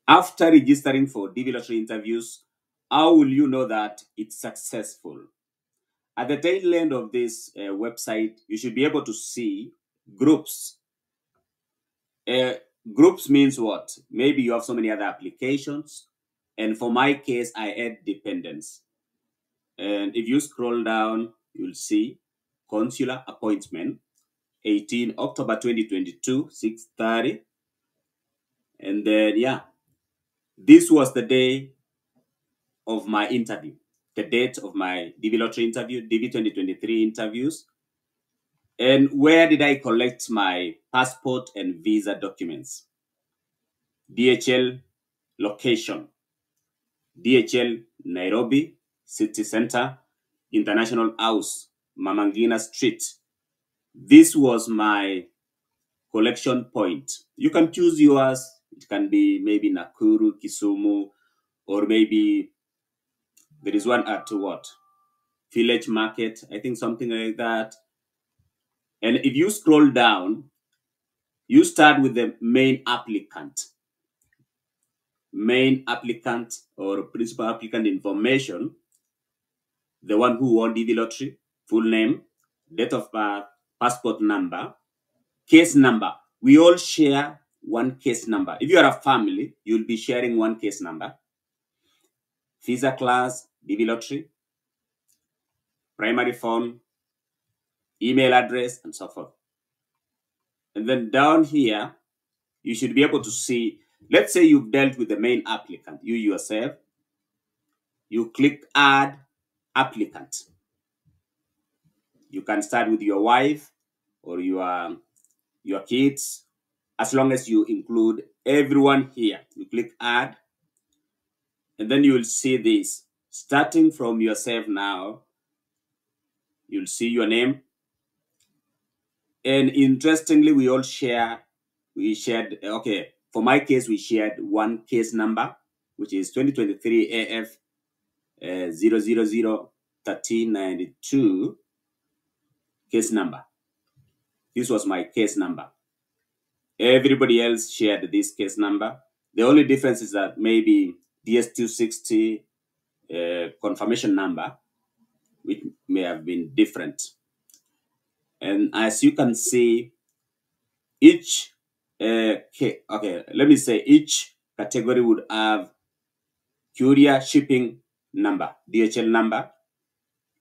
After registering for DV Lottery interviews, how will you know that it's successful? At the tail end of this website, you should be able to see groups. Groups means what? Maybe you have so many other applications. And for my case, I add dependents. And if you scroll down, you'll see consular appointment, 18 October 2022, 6:30. And then, yeah, this was the day of my interview, the date of my DV Lottery interview, DV 2023 interviews. And where did I collect my passport and visa documents? DHL location, DHL Nairobi City Center, International House, Mama Ngina Street. This was my collection point. You can choose yours. It can be maybe Nakuru, Kisumu, or maybe there is one at what? Village Market, I think something like that. And if you scroll down, you start with the main applicant. Main applicant or principal applicant information, the one who won DV Lottery, full name, date of birth, passport number, case number. We all share one case number. If you are a family, you'll be sharing one case number. Visa class, DV Lottery, primary phone, email address, and so forth. And then down here, you should be able to see, let's say you've dealt with the main applicant, you yourself. You click add applicant. You can start with your wife or your kids, as long as you include everyone here. You click add, and then you will see this. Starting from yourself now, you'll see your name. And interestingly, we shared, okay, for my case, we shared one case number, which is 2023 AF 0001392 case number. This was my case number. Everybody else shared this case number. The only difference is that maybe DS260 confirmation number, which may have been different. And as you can see, each each category would have courier shipping number, DHL number.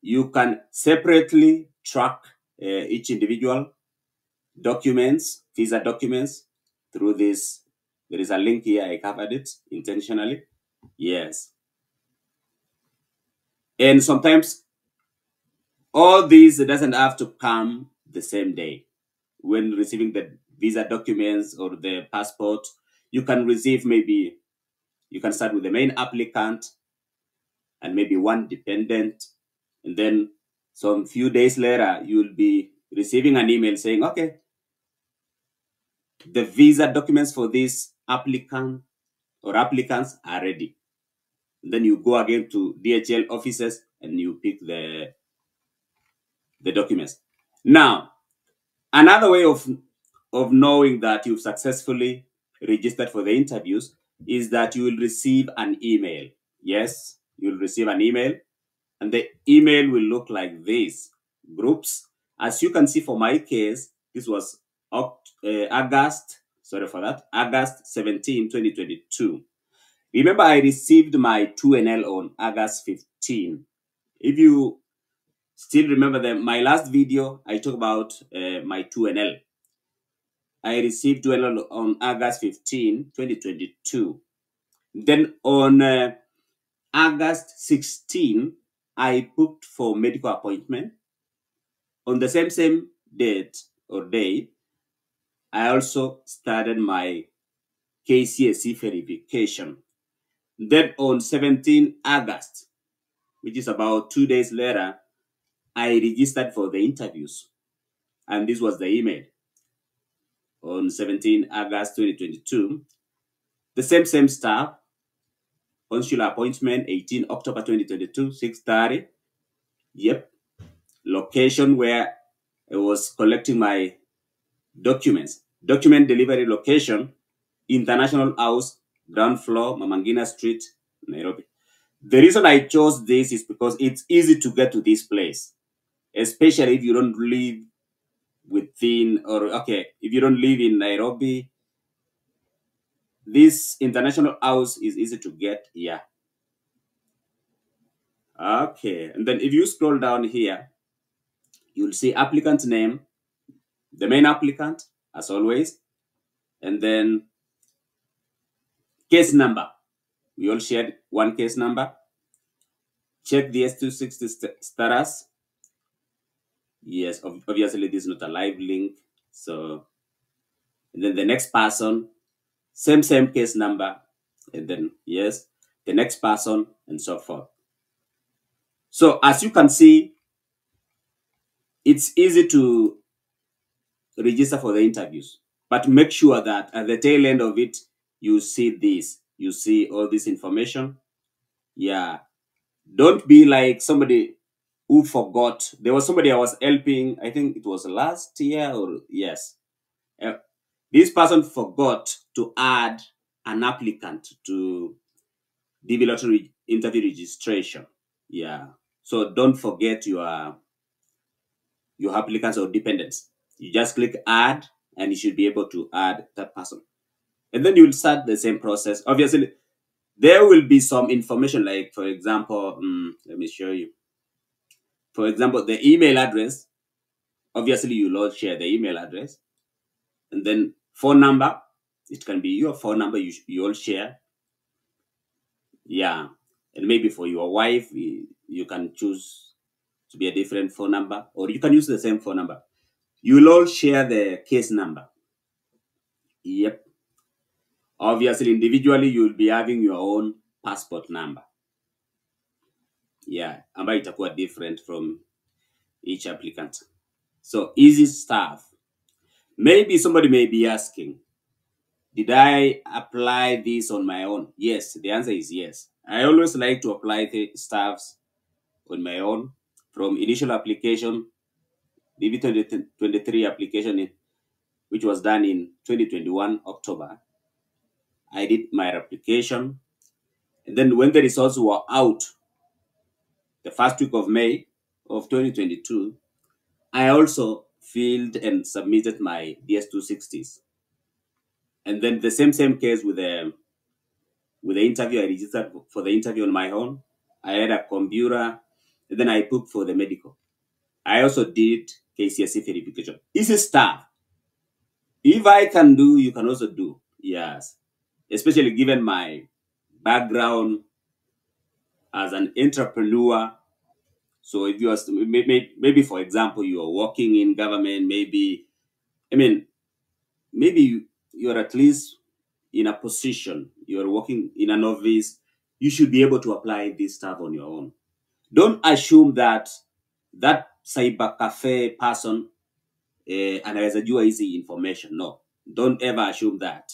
You can separately track each individual documents, visa documents, through this. There is a link here. I covered it intentionally. Yes. And sometimes all these, it doesn't have to come the same day. When receiving the visa documents or the passport, you can receive maybe, you can start with the main applicant and maybe one dependent. And then some few days later, you'll be receiving an email saying, okay, the visa documents for this applicant or applicants are ready. And then you go again to DHL offices and you pick the documents. Now, another way of knowing that you've successfully registered for the interviews is that you will receive an email. Yes, you'll receive an email, and the email will look like this. Groups. As you can see, for my case, this was August 17, 2022. Remember, I received my 2NL on August 15. If you still remember my last video, I talked about my 2NL. I received 2NL on August 15, 2022. Then on August 16, I booked for medical appointment. On the same date or day, I also started my KCSE verification. Then on 17 August, which is about 2 days later, I registered for the interviews. And this was the email. On 17 August 2022, the same stuff. Consular appointment, 18 October 2022, 6:30. Yep. Location where I was collecting my documents. Document delivery location, International House, ground floor, Mamangina Street, Nairobi. The reason I chose this is because it's easy to get to this place, especially if you don't live within, or okay, if you don't live in Nairobi. This international house is easy to get. Yeah. Okay. And then if you scroll down here, you'll see applicant name, the main applicant, as always, and then case number. We all shared one case number. Check the S260 status. Yes, obviously this is not a live link. So, and then the next person, same case number, and then yes, the next person, and so forth. So as you can see, it's easy to register for the interviews, but make sure that at the tail end of it, you see this, you see all this information. Yeah, don't be like somebody who forgot. There was somebody I was helping, I think it was last year, or yes. This person forgot to add an applicant to DV Lottery interview registration. Yeah. So don't forget your applicants or dependents. You just click add, and you should be able to add that person. And then you'll start the same process. Obviously, there will be some information, like, for example, let me show you. For example, the email address. Obviously, you'll all share the email address. And then phone number. It can be your phone number you all share. Yeah. And maybe for your wife, you can choose to be a different phone number, or you can use the same phone number. You'll all share the case number. Yep. Obviously, individually, you'll be having your own passport number. Yeah. Ambayo itakuwa different from each applicant. So easy stuff. Maybe somebody may be asking, did I apply this on my own? Yes, the answer is yes. I always like to apply the stuffs on my own, from initial application, DV 2023 application, which was done in 2021 October. I did my application, and then when the results were out, the first week of May of 2022, I also filled and submitted my DS260s. And then the same case with the interview. I registered for the interview on my own. I had a computer, and then I booked for the medical. I also did KCSE verification. Easy stuff. If I can do, you can also do. Yes. Especially given my background as an entrepreneur. So if you are, maybe for example, you are working in government, maybe you're at least in a position, you're working in an office, you should be able to apply this stuff on your own. Don't assume that cyber cafe person anaweza jua hizi information. No, don't ever assume that.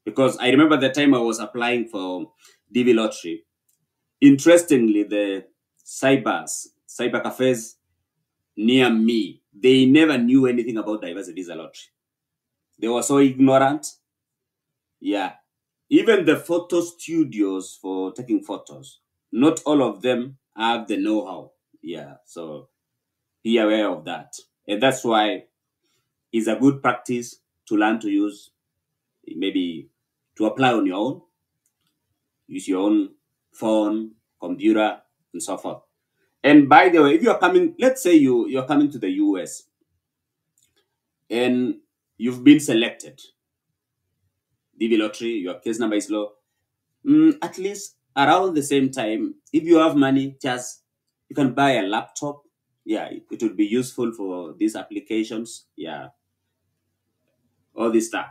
Because I remember the time I was applying for DV Lottery. Interestingly, the cyber cafes near me, they never knew anything about diversity visa lottery. They were so ignorant. Yeah. Even the photo studios for taking photos, not all of them have the know-how. Yeah. So be aware of that. And that's why it's a good practice to learn to use, maybe to apply on your own. Use your own phone, computer, and so forth. And by the way, if you're coming, let's say you're coming to the US and you've been selected, DV Lottery, your case number is low, at least around the same time, if you have money, just you can buy a laptop. Yeah, it would be useful for these applications. Yeah, all this stuff.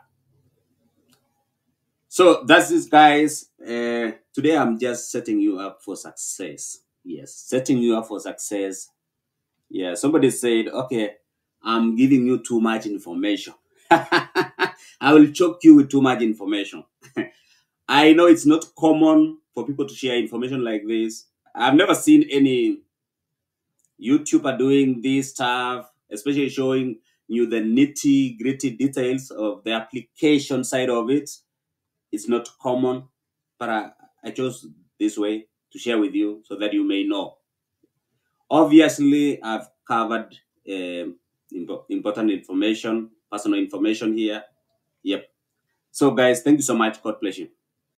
So that's it, guys. Today I'm just setting you up for success. Yes, setting you up for success. Yeah, somebody said, okay, I'm giving you too much information. I will choke you with too much information. I know it's not common for people to share information like this. I've never seen any YouTuber doing this stuff, especially showing you the nitty-gritty details of the application side of it. It's not common, but I chose this way to share with you so that you may know. Obviously, I've covered important information, personal information here. Yep. So, guys, thank you so much. God bless you.